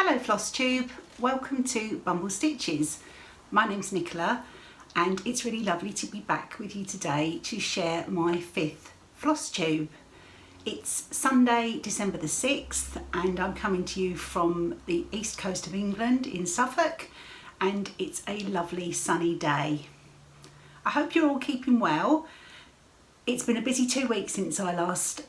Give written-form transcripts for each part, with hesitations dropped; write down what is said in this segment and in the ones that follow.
Hello Flosstube, welcome to Bumble Stitches. My name's Nicola and it's really lovely to be back with you today to share my 5th Flosstube. It's Sunday, December the 6th and I'm coming to you from the east coast of England in Suffolk, and it's a lovely sunny day. I hope you're all keeping well. It's been a busy 2 weeks since I last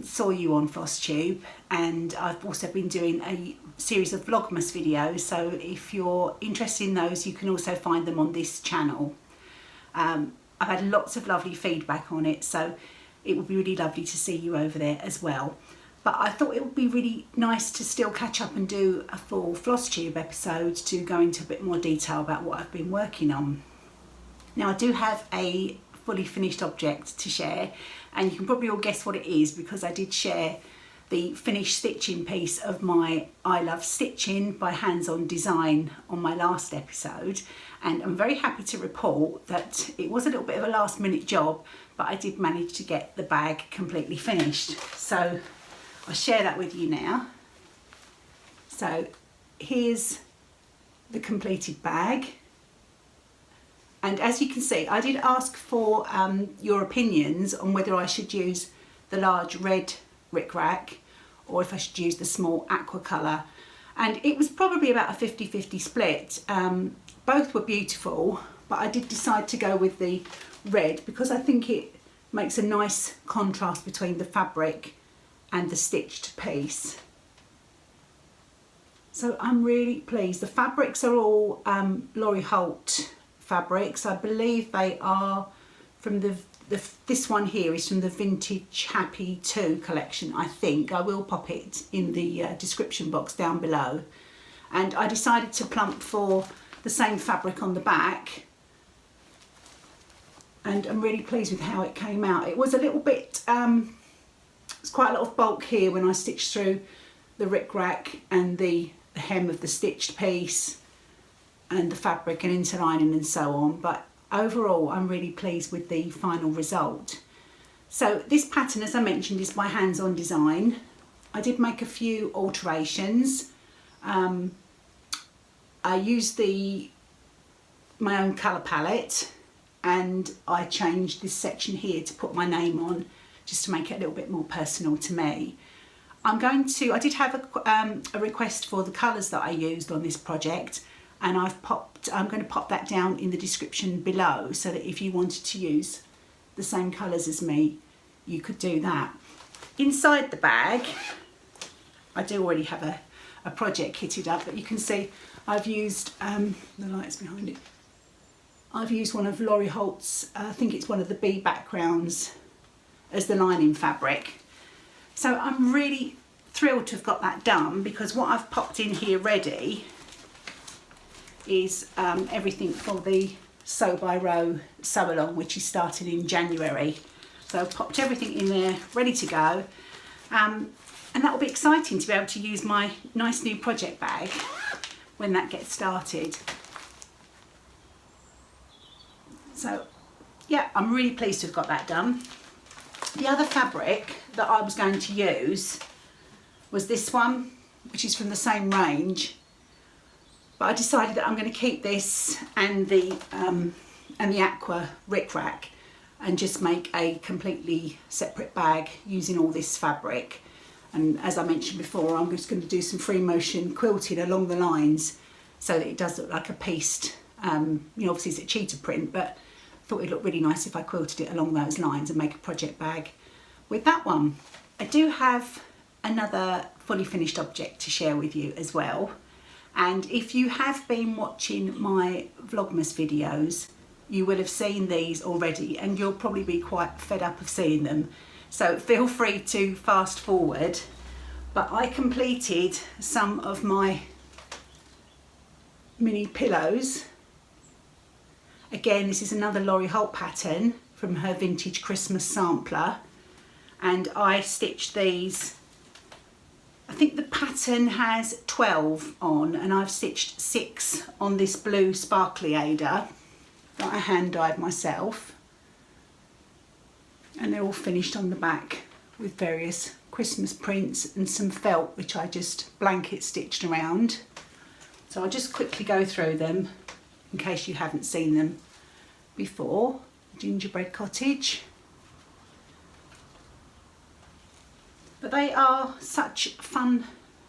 saw you on Flosstube, and I've also been doing a series of Vlogmas videos, so if you're interested in those you can also find them on this channel. I've had lots of lovely feedback on it, so it would be really lovely to see you over there as well. But I thought it would be really nice to still catch up and do a full Flosstube episode to go into a bit more detail about what I've been working on. Now I do have a fully finished object to share, and you can probably all guess what it is because I did share the finished stitching piece of my I Love Stitching by Hands On Design on my last episode, and I'm very happy to report that it was a little bit of a last minute job, but I did manage to get the bag completely finished. So I'll share that with you now. So here's the completed bag. And as you can see, I did ask for your opinions on whether I should use the large red rickrack or if I should use the small aqua colour. And it was probably about a 50-50 split. Both were beautiful, but I did decide to go with the red because I think it makes a nice contrast between the fabric and the stitched piece. So I'm really pleased. The fabrics are all Lori Holt fabrics. I believe they are from this one here is from the Vintage Happy 2 collection, I think. I will pop it in the description box down below. And I decided to plump for the same fabric on the back, and I'm really pleased with how it came out. It was a little bit, it's quite a lot of bulk here when I stitched through the rickrack and the hem of the stitched piece and the fabric and interlining and so on, but overall I'm really pleased with the final result. So this pattern, as I mentioned, is by Hands On Design. I did make a few alterations. I used my own colour palette, and I changed this section here to put my name on, just to make it a little bit more personal to me. I did have a request for the colours that I used on this project, and I'm going to pop that down in the description below so that if you wanted to use the same colours as me, you could do that. Inside the bag, I do already have a project kitted up, but you can see I've used, the light's behind it, I've used one of Lori Holt's, I think it's one of the bee backgrounds as the lining fabric. So I'm really thrilled to have got that done, because what I've popped in here ready is everything for the Sew by Row sew along, which is starting in January. So I've popped everything in there ready to go, and that will be exciting to be able to use my nice new project bag when that gets started. So yeah, I'm really pleased to have got that done. The other fabric that I was going to use was this one, which is from the same range. But I decided that I'm going to keep this and the aqua rickrack and just make a completely separate bag using all this fabric. And as I mentioned before, I'm just going to do some free motion quilting along the lines so that it does look like a pieced, obviously it's a cheetah print, but I thought it'd look really nice if I quilted it along those lines and make a project bag with that one. I do have another fully finished object to share with you as well. And if you have been watching my Vlogmas videos, you will have seen these already, and you'll probably be quite fed up of seeing them. So feel free to fast forward. But I completed some of my mini pillows. Again, this is another Lori Holt pattern from her Vintage Christmas sampler. And I stitched these, I think the pattern has 12 on, and I've stitched 6 on this blue sparkly Ada that I hand dyed myself. And they're all finished on the back with various Christmas prints and some felt which I just blanket stitched around. So I'll just quickly go through them in case you haven't seen them before. Gingerbread cottage. But they are such fun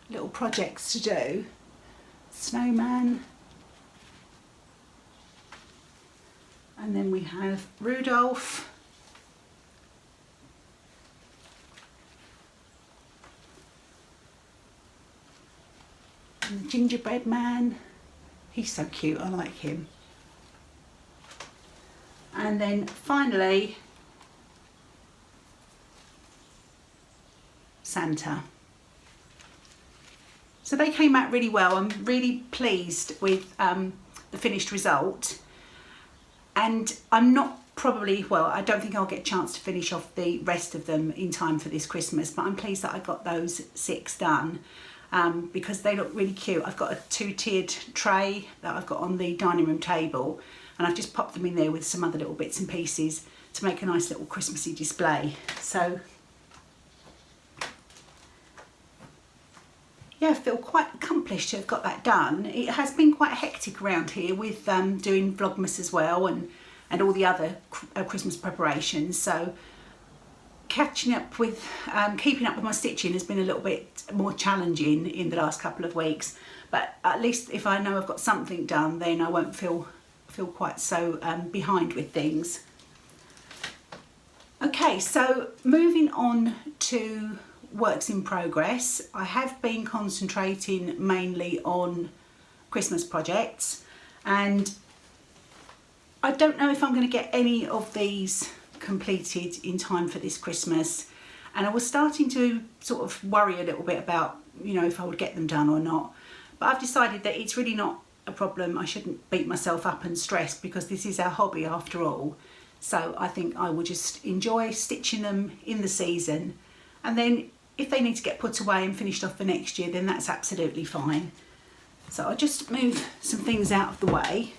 little projects to do. Snowman. And then we have Rudolph. And the gingerbread man. He's so cute, I like him. And then finally, Santa. So they came out really well. I'm really pleased with the finished result. And I'm not probably, well, I don't think I'll get a chance to finish off the rest of them in time for this Christmas, but I'm pleased that I got those 6 done because they look really cute. I've got a 2-tiered tray that I've got on the dining room table, and I've just popped them in there with some other little bits and pieces to make a nice little Christmassy display. So yeah, I feel quite accomplished to have got that done. It has been quite hectic around here with doing Vlogmas as well and all the other Christmas preparations. So catching up with, keeping up with my stitching has been a little bit more challenging in the last couple of weeks. But at least if I know I've got something done, then I won't feel quite so behind with things. Okay, so moving on to works in progress. I have been concentrating mainly on Christmas projects, and I don't know if I'm going to get any of these completed in time for this Christmas, and I was starting to sort of worry a little bit about, you know, if I would get them done or not. But I've decided that it's really not a problem. I shouldn't beat myself up and stress because this is our hobby after all. So I think I will just enjoy stitching them in the season, and then if they need to get put away and finished off for next year, then that's absolutely fine. So I'll just move some things out of the way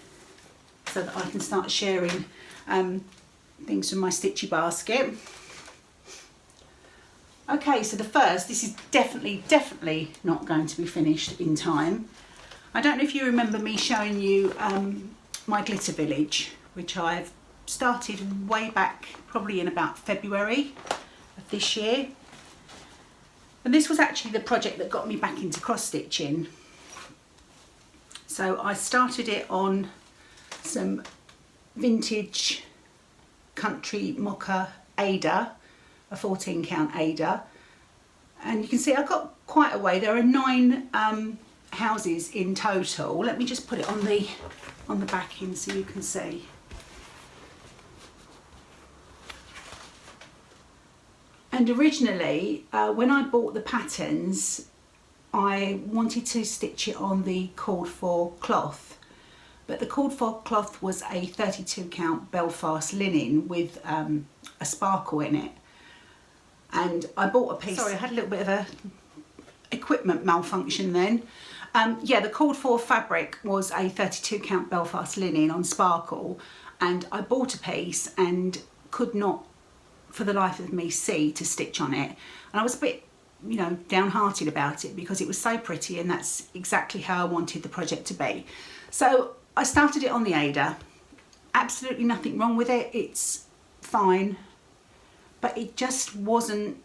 so that I can start sharing things from my stitchy basket. Okay, so the first, this is definitely not going to be finished in time. I don't know if you remember me showing you my glitter village, which I've started way back probably in about February of this year. And this was actually the project that got me back into cross stitching. So I started it on some vintage country mocha Ada, a 14 count Ada, and you can see I got quite a way. There are 9 houses in total. Let me just put it on the backing so you can see. And originally, when I bought the patterns, I wanted to stitch it on the called for cloth, but the called for cloth was a 32 count Belfast linen with a sparkle in it. And I bought a piece. Sorry, I had a little bit of a equipment malfunction then. Yeah, the called for fabric was a 32 count Belfast linen on sparkle, and I bought a piece and could not for the life of me see to stitch on it, and I was a bit, you know, downhearted about it because it was so pretty and that's exactly how I wanted the project to be. So I started it on the Ada. Absolutely nothing wrong with it, it's fine, but it just wasn't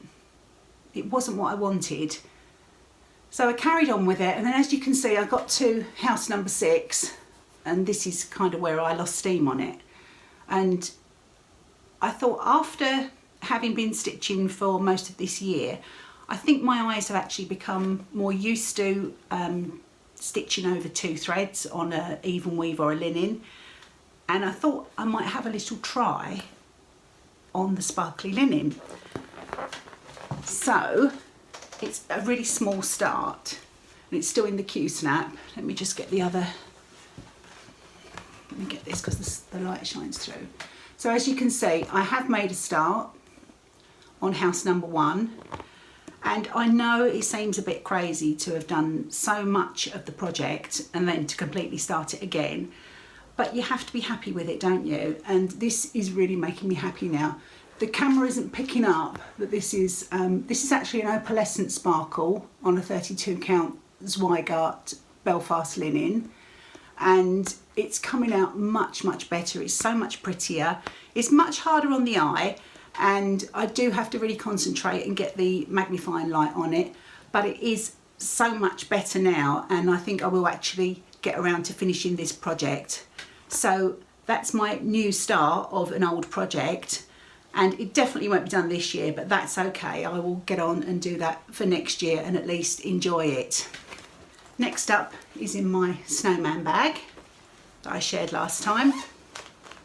what I wanted. So I carried on with it, and then as you can see I got to house number 6, and this is kind of where I lost steam on it. And I thought, after having been stitching for most of this year, I think my eyes have actually become more used to stitching over 2 threads on an even weave or a linen, and I thought I might have a little try on the sparkly linen. So it's a really small start and it's still in the Q-snap. Let me just get the other, let me get this because the light shines through. So as you can see, I have made a start on house number 1, and I know it seems a bit crazy to have done so much of the project and then to completely start it again, but you have to be happy with it, don't you? And this is really making me happy now. the camera isn't picking up that this is actually an opalescent sparkle on a 32 count Zweigart Belfast linen, and it's coming out much better. It's so much prettier. It's much harder on the eye, and I do have to really concentrate and get the magnifying light on it, but it is so much better now, and I think I will actually get around to finishing this project. So that's my new start of an old project, and it definitely won't be done this year, but that's okay. I will get on and do that for next year and at least enjoy it. Next up is in my snowman bag that I shared last time.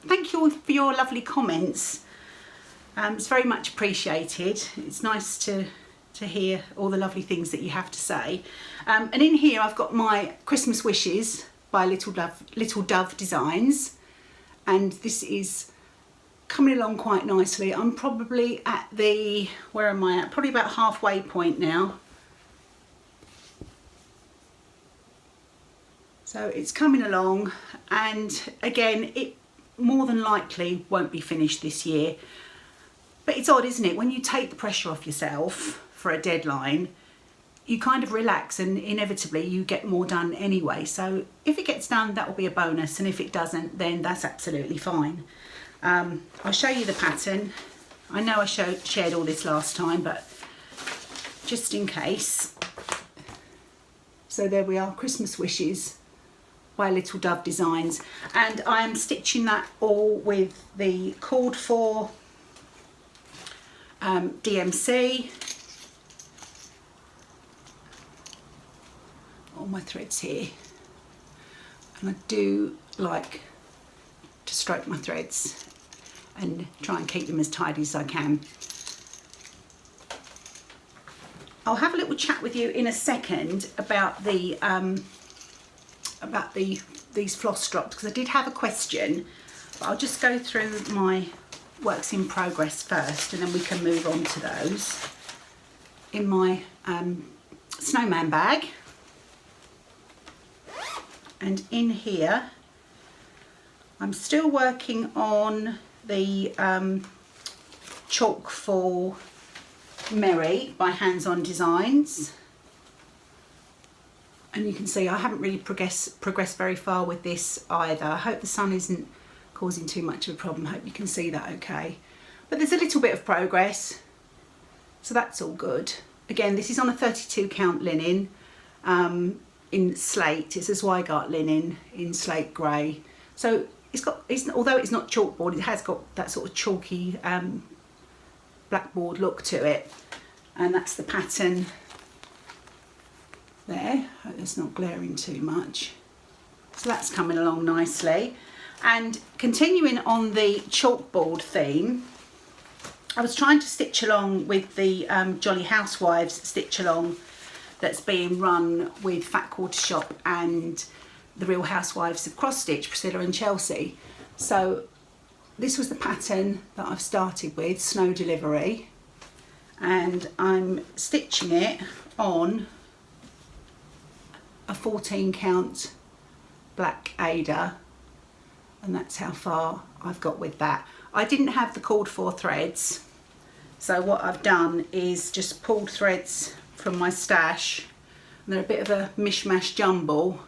Thank you all for your lovely comments. It's very much appreciated. It's nice to hear all the lovely things that you have to say. And in here I've got my Christmas wishes by Little Dove Designs, and this is coming along quite nicely. I'm probably at the, where am I at? Probably about halfway point now. So it's coming along, and again, it more than likely won't be finished this year. But it's odd, isn't it? When you take the pressure off yourself for a deadline, you kind of relax, and inevitably you get more done anyway. So if it gets done, that will be a bonus, and if it doesn't, then that's absolutely fine. I'll show you the pattern. I know I shared all this last time, but just in case. So there we are, Christmas Wishes by Little Dove Designs, and I am stitching that all with the called for DMC. All my threads here, and I do like to stroke my threads and try and keep them as tidy as I can. I'll have a little chat with you in a second about these floss drops, because I did have a question, but I'll just go through my works in progress first, and then we can move on to those. In my snowman bag, and in here I'm still working on the Chalk for Merry by Hands On Designs, and you can see I haven't really progressed very far with this either. I hope the sun isn't causing too much of a problem. I hope you can see that okay, but there's a little bit of progress, so that's all good. Again, this is on a 32 count linen in slate. It's a Zweigart linen in slate grey, so although it's not chalkboard, it has got that sort of chalky blackboard look to it, and that's the pattern there. Hope it's not glaring too much. So that's coming along nicely. And continuing on the chalkboard theme, I was trying to stitch along with the Jolly Housewives stitch along that's being run with Fat Quarter Shop and the Real Housewives of Cross Stitch, Priscilla and Chelsea. So this was the pattern that I've started with, Snow Delivery, and I'm stitching it on a 14 count black Ada, and that's how far I've got with that. I didn't have the called for threads, so what I've done is just pulled threads from my stash, and they're a bit of a mishmash jumble.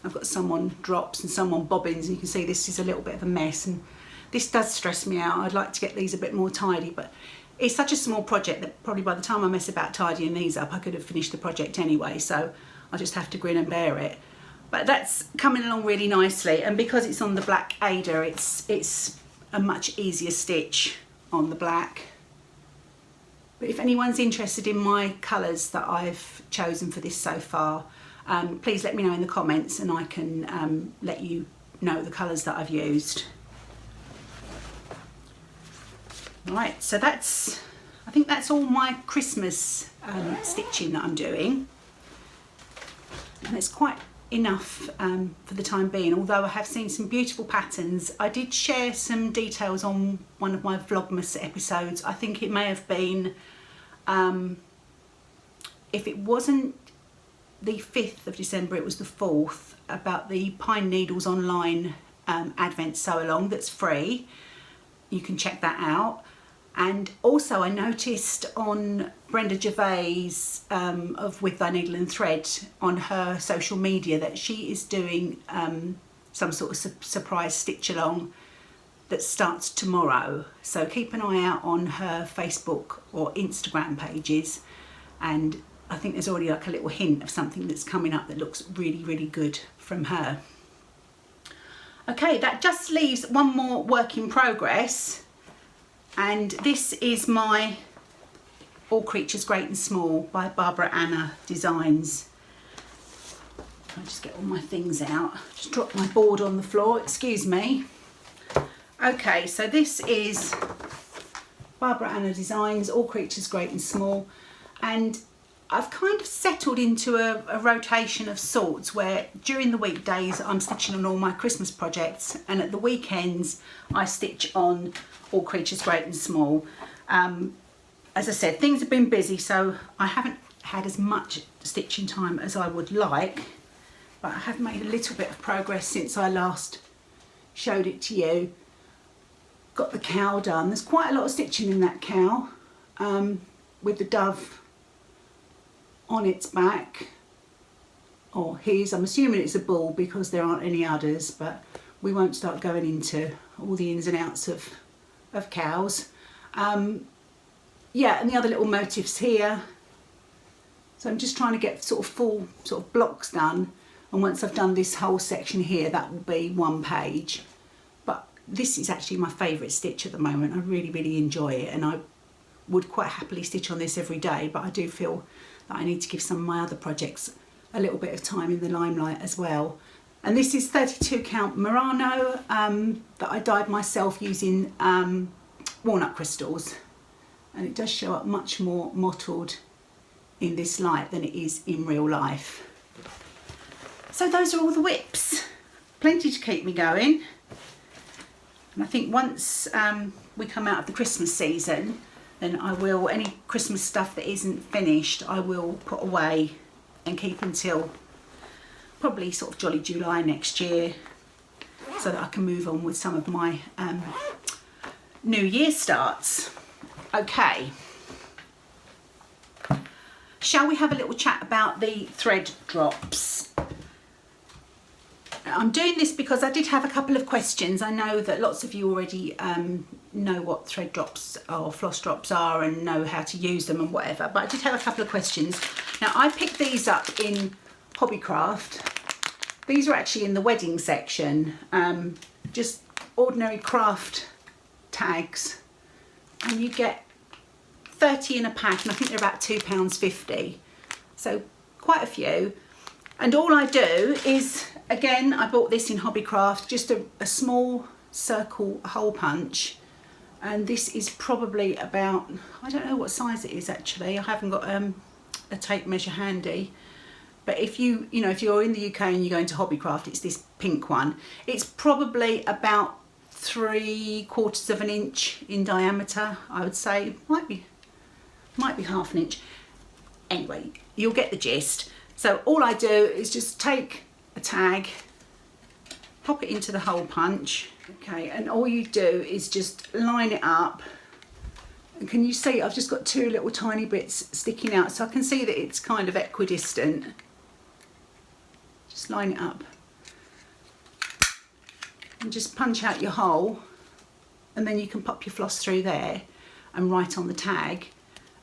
I've got some on drops and some on bobbins, and you can see this is a little bit of a mess, and this does stress me out. I'd like to get these a bit more tidy, but it's such a small project that probably by the time I mess about tidying these up, I could have finished the project anyway, so I just have to grin and bear it. But that's coming along really nicely, and because it's on the black Ada, it's a much easier stitch on the black. But if anyone's interested in my colours that I've chosen for this so far, please let me know in the comments, and I can let you know the colours that I've used. Right, so I think that's all my Christmas stitching that I'm doing, and it's quite enough for the time being, although I have seen some beautiful patterns. I did share some details on one of my Vlogmas episodes. I think it may have been, if it wasn't the 5th of December, it was the 4th, about the Pine Needles online Advent sew along that's free. you can check that out. And also I noticed on Brenda Gervais of With Thy Needle and Thread on her social media that she is doing some sort of surprise stitch along that starts tomorrow. So keep an eye out on her Facebook or Instagram pages, and I think there's already like a little hint of something that's coming up that looks really, really good from her. Okay, that just leaves one more work in progress, and this is my All Creatures Great and Small by Barbara Anna Designs. I'll just get all my things out. Just dropped my board on the floor, excuse me. Okay, so this is Barbara Anna Designs, All Creatures Great and Small, and I've kind of settled into a rotation of sorts where during the weekdays I'm stitching on all my Christmas projects, and at the weekends I stitch on All Creatures Great and Small. As I said, things have been busy, so I haven't had as much stitching time as I would like, but I have made a little bit of progress since I last showed it to you. Got the cow done. There's quite a lot of stitching in that cow with the dove on its back, or his. I'm assuming it's a bull because there aren't any udders, but we won't start going into all the ins and outs of cows. Yeah, and the other little motifs here. So I'm just trying to get sort of full sort of blocks done, and once I've done this whole section here, that will be one page. But this is actually my favourite stitch at the moment. I really, really enjoy it, and I would quite happily stitch on this every day, but I do feel that I need to give some of my other projects a little bit of time in the limelight as well. And this is 32 count Murano that I dyed myself using walnut crystals, and it does show up much more mottled in this light than it is in real life. So those are all the whips, plenty to keep me going. And I think once we come out of the Christmas season, then I will, any Christmas stuff that isn't finished, I will put away and keep until probably sort of Jolly July next year, so that I can move on with some of my New Year starts. Okay, shall we have a little chat about the thread drops? I'm doing this because I did have a couple of questions. I know that lots of you already know what thread drops or floss drops are and know how to use them and whatever, but I did have a couple of questions. Now, I picked these up in Hobbycraft. These are actually in the wedding section, just ordinary craft tags, and you get 30 in a pack, and I think they're about £2.50, so quite a few. And all I do is, again, I bought this in Hobbycraft, just a small circle hole punch, and this is probably about, I don't know what size it is actually, I haven't got a tape measure handy, but if you know, if you're in the UK and you go into Hobbycraft, it's this pink one. It's probably about 3/4 of an inch in diameter, I would say. Might be half an inch. Anyway, you'll get the gist. So all I do is just take a tag, pop it into the hole punch, okay, and all you do is just line it up. And can you see I've just got two little tiny bits sticking out, so I can see that it's kind of equidistant. Just line it up and just punch out your hole, and then you can pop your floss through there and write on the tag.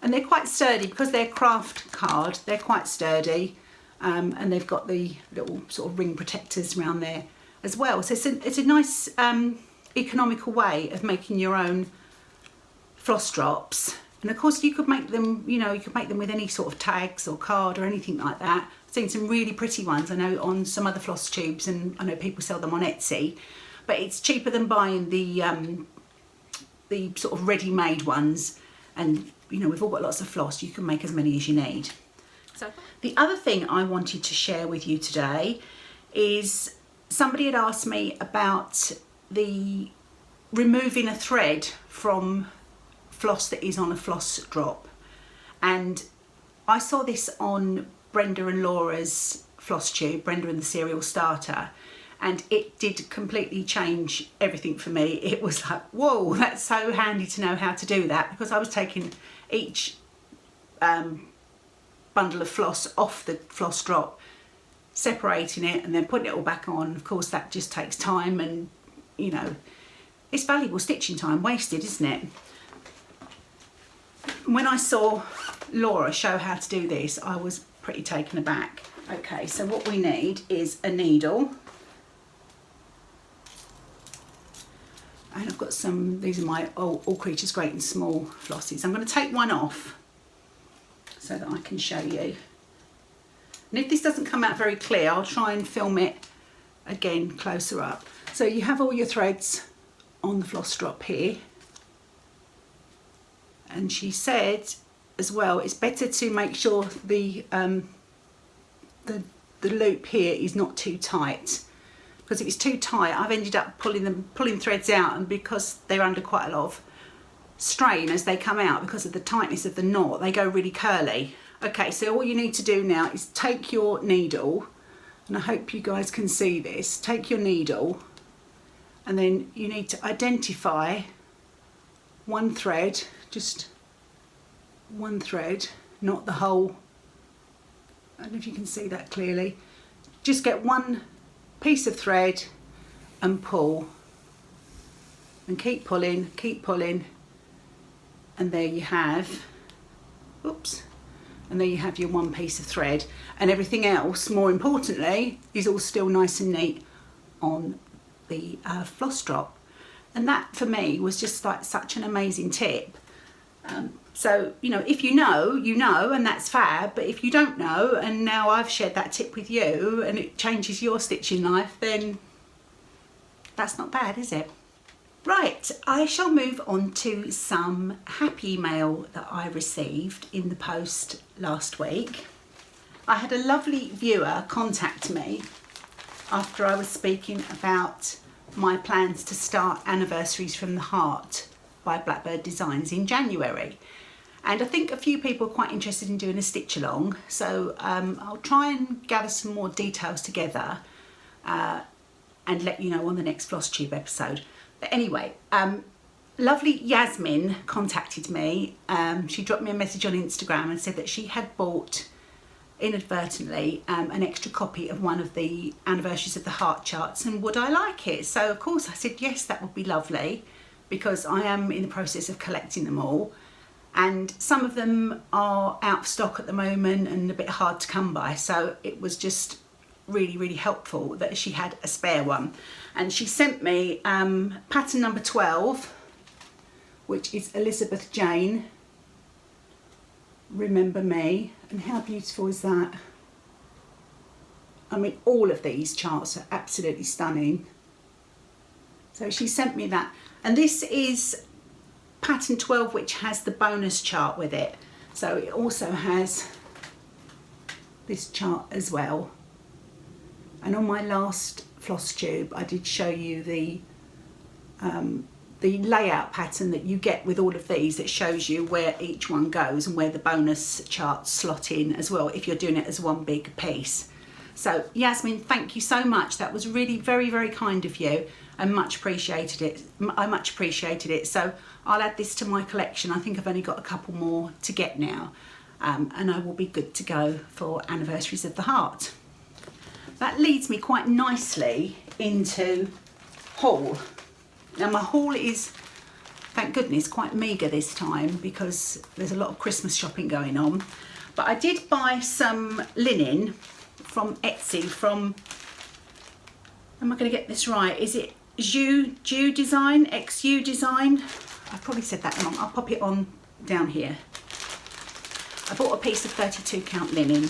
And they're quite sturdy because they're craft card, they're quite sturdy. And they've got the little sort of ring protectors around there as well. So it's a nice economical way of making your own floss drops. And of course you could make them, you know, you could make them with any sort of tags or card or anything like that. I've seen some really pretty ones, I know, on some other floss tubes, and I know people sell them on Etsy, but it's cheaper than buying the sort of ready-made ones. And you know, we've all got lots of floss, you can make as many as you need. So the other thing I wanted to share with you today is somebody had asked me about the removing a thread from floss that is on a floss drop, and I saw this on Brenda and Laura's Flosstube, Brenda and the Serial Starter, and it did completely change everything for me. It was like, whoa, that's so handy to know how to do that, because I was taking each bundle of floss off the floss drop, separating it and then putting it all back on. Of course that just takes time, and you know, it's valuable stitching time wasted, isn't it? When I saw Laura show how to do this, I was pretty taken aback. Okay, so what we need is a needle, and I've got some, these are my All Creatures Great and Small flosses. I'm going to take one off so that I can show you. And if this doesn't come out very clear, I'll try and film it again closer up. So you have all your threads on the floss drop here. And she said as well, it's better to make sure the loop here is not too tight, because if it's too tight, I've ended up pulling threads out, and because they're under quite a lot of strain as they come out because of the tightness of the knot, they go really curly. Okay, so all you need to do now is take your needle, and I hope you guys can see this. Take your needle, and then you need to identify one thread, just one thread, not the whole. I don't know if you can see that clearly. Just get one piece of thread and pull, and keep pulling, and there you have, oops, and there you have your one piece of thread, and everything else, more importantly, is all still nice and neat on the floss drop. And that for me was just like such an amazing tip. So, you know, if you know, you know, and that's fab, but if you don't know, and now I've shared that tip with you and it changes your stitching life, then that's not bad, is it? Right, I shall move on to some happy mail that I received in the post last week. I had a lovely viewer contact me after I was speaking about my plans to start Anniversaries from the Heart by Blackbird Designs in January. And I think a few people are quite interested in doing a stitch along, so I'll try and gather some more details together and let you know on the next Flosstube episode. But anyway, lovely Yasmin contacted me. She dropped me a message on Instagram and said that she had bought inadvertently an extra copy of one of the Anniversaries of the Heart charts, and would I like it? So of course I said yes, that would be lovely, because I am in the process of collecting them all, and some of them are out of stock at the moment and a bit hard to come by, so it was just really helpful that she had a spare one. And she sent me pattern number 12, which is Elizabeth Jane, Remember Me. And how beautiful is that? I mean, all of these charts are absolutely stunning. So she sent me that, and this is pattern 12, which has the bonus chart with it. So it also has this chart as well. And on my last Flosstube, I did show you the layout pattern that you get with all of these, that shows you where each one goes and where the bonus charts slot in as well, if you're doing it as one big piece. So Yasmin, thank you so much. That was really very kind of you, and much appreciated it. I much appreciated it. So I'll add this to my collection. I think I've only got a couple more to get now, and I will be good to go for Anniversaries of the Heart. That leads me quite nicely into haul. Now my haul is, thank goodness, quite meagre this time because there's a lot of Christmas shopping going on. But I did buy some linen from Etsy, from, am I going to get this right? Is it XU Design? XU Design? I've probably said that wrong. I'll pop it on down here. I bought a piece of 32 count linen,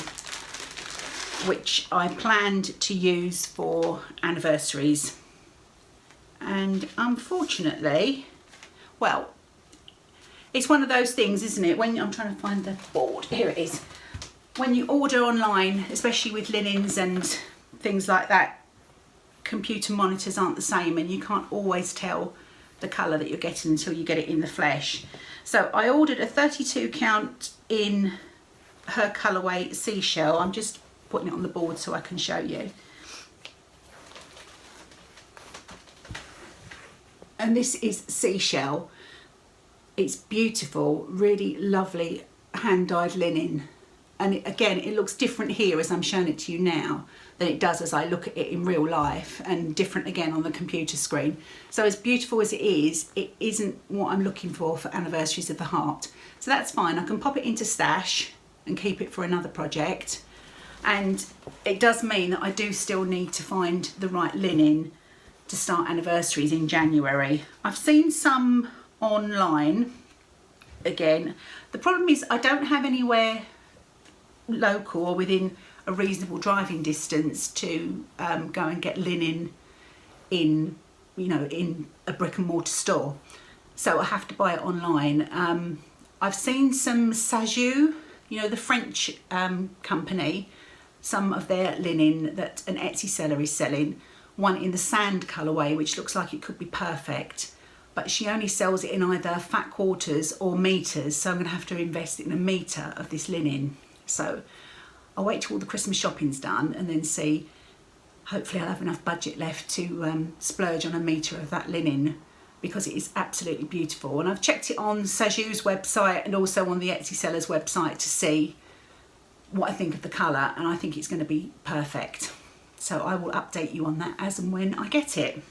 which I planned to use for anniversaries. And unfortunately, well, it's one of those things, isn't it? When I'm trying to find the board, here it is. When you order online, especially with linens and things like that, computer monitors aren't the same, and you can't always tell the colour that you're getting until you get it in the flesh. So I ordered a 32 count in her colourway Seashell. I'm just putting it on the board so I can show you. and this is Seashell. It's beautiful, really lovely hand-dyed linen. And again, it looks different here as I'm showing it to you now than it does as I look at it in real life, and different again on the computer screen. So as beautiful as it isn't what I'm looking for Anniversaries of the Heart. So that's fine, I can pop it into stash and keep it for another project. And it does mean that I do still need to find the right linen to start anniversaries in January. I've seen some online again. The problem is I don't have anywhere local or within a reasonable driving distance to go and get linen in, you know, in a brick and mortar store. So I have to buy it online. I've seen some Sajou, you know, the French company, some of their linen that an Etsy seller is selling, one in the sand colourway, which looks like it could be perfect, but she only sells it in either fat quarters or meters, so I'm going to have to invest in a metre of this linen. So I'll wait till all the Christmas shopping's done and then see. Hopefully I'll have enough budget left to splurge on a metre of that linen, because it is absolutely beautiful. And I've checked it on Sajou's website and also on the Etsy seller's website to see what I think of the colour, and I think it's going to be perfect. So I will update you on that as and when I get it.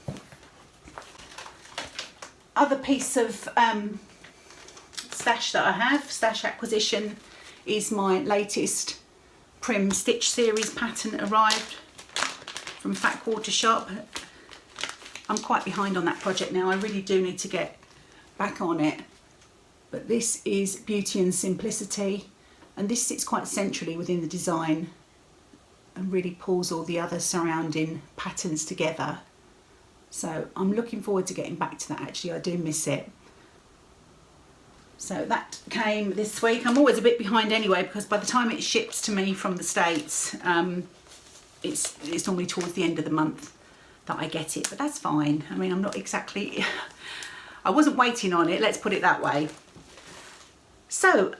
Other piece of stash that I have, stash acquisition, is my latest Prim Stitch Series pattern arrived from Fat Quarter Shop. I'm quite behind on that project now. I really do need to get back on it. But this is Beauty and Simplicity, and this sits quite centrally within the design and really pulls all the other surrounding patterns together. So I'm looking forward to getting back to that. Actually, I do miss it. So that came this week. I'm always a bit behind anyway, because by the time it ships to me from the States, it's normally towards the end of the month that I get it, but that's fine. I mean, I'm not exactly, I wasn't waiting on it, let's put it that way. So,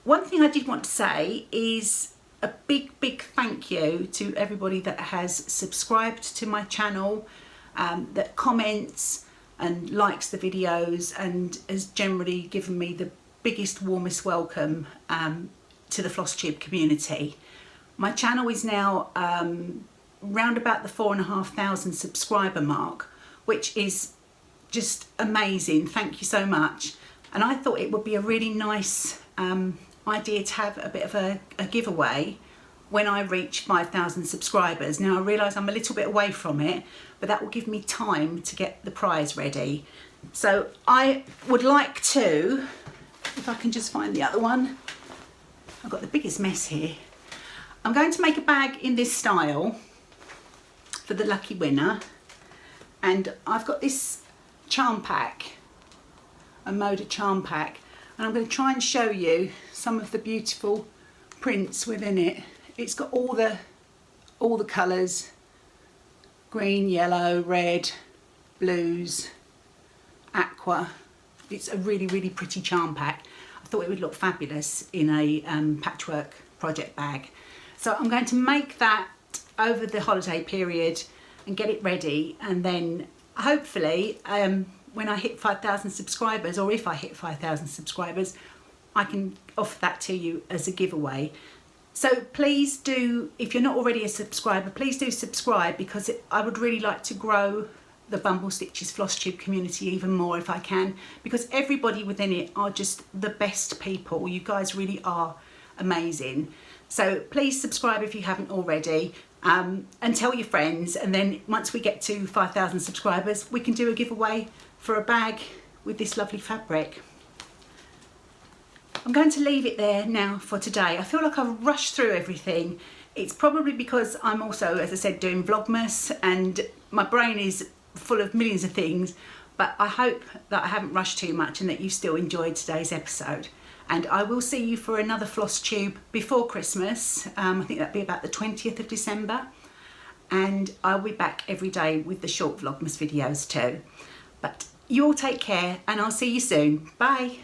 one thing I did want to say is a big thank you to everybody that has subscribed to my channel, that comments and likes the videos, and has generally given me the biggest, warmest welcome to the Flosstube community. My channel is now round about the 4,500 subscriber mark, which is just amazing. Thank you so much. And I thought it would be a really nice idea to have a bit of a giveaway when I reach 5,000 subscribers. Now I realise I'm a little bit away from it, but that will give me time to get the prize ready. So I would like to, if I can just find the other one, I've got the biggest mess here. I'm going to make a bag in this style for the lucky winner, and I've got this charm pack, a Moda charm pack, and I'm going to try and show you some of the beautiful prints within it. It's got all the colours, green, yellow, red, blues, aqua. It's a really pretty charm pack. I thought it would look fabulous in a patchwork project bag. So I'm going to make that over the holiday period and get it ready, and then hopefully when I hit 5,000 subscribers, or if I hit 5,000 subscribers, I can offer that to you as a giveaway. So please do, if you're not already a subscriber, please do subscribe, because I would really like to grow the Bumble Stitches Flosstube community even more if I can, because everybody within it are just the best people. You guys really are amazing. So please subscribe if you haven't already, and tell your friends, and then once we get to 5,000 subscribers, we can do a giveaway for a bag with this lovely fabric. I'm going to leave it there now for today. I feel like I've rushed through everything. It's probably because I'm also, as I said, doing Vlogmas, and my brain is full of millions of things, but I hope that I haven't rushed too much and that you still enjoyed today's episode. And I will see you for another Flosstube before Christmas. I think that'll be about the 20th of December. And I'll be back every day with the short Vlogmas videos too. But you all take care, and I'll see you soon. Bye.